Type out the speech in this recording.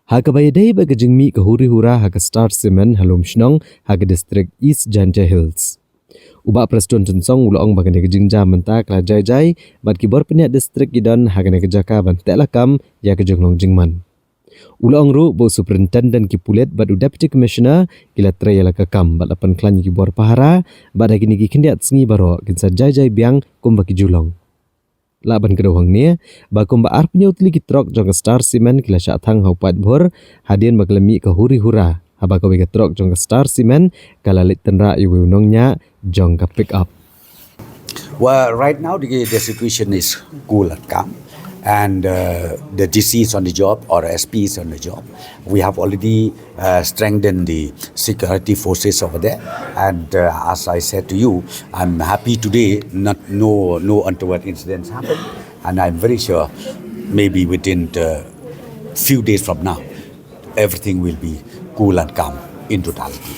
Hakabayday bagajingmi kahuri hura haka Star Cement halom shnong haka district East Jaijai Hills. Ubak Prestone tensong ulong bagane kejingja menta kala jaijai bat kibor peniak distrik gidan hagane kejaka ban telakam ya ke jinglong jingman. Ulong ru bo superintendent ki pulet bat deputy commissioner kila trayala ke kham bat lapan klan kibor pahara bat hagini ki kendiat sengi baro kinsa jaijai biang kumbaki julong. Laban kedawang ni, bakum ba arp nyutli ki trok jong Star Cement kila syak thang haupat bor hadian maglemi ke huri hura. Haba ka wega trok jong Star Cement kala lit tenra iwi unongnya jong ka pick up. Well, right now the situation is cool and calm, and the DC is on the job or SP is on the job. We have already strengthened the security forces over there, and as I said to you, I'm happy today. No untoward incidents happened, and I'm very sure maybe within a few days from now, everything will be cool and calm in totality.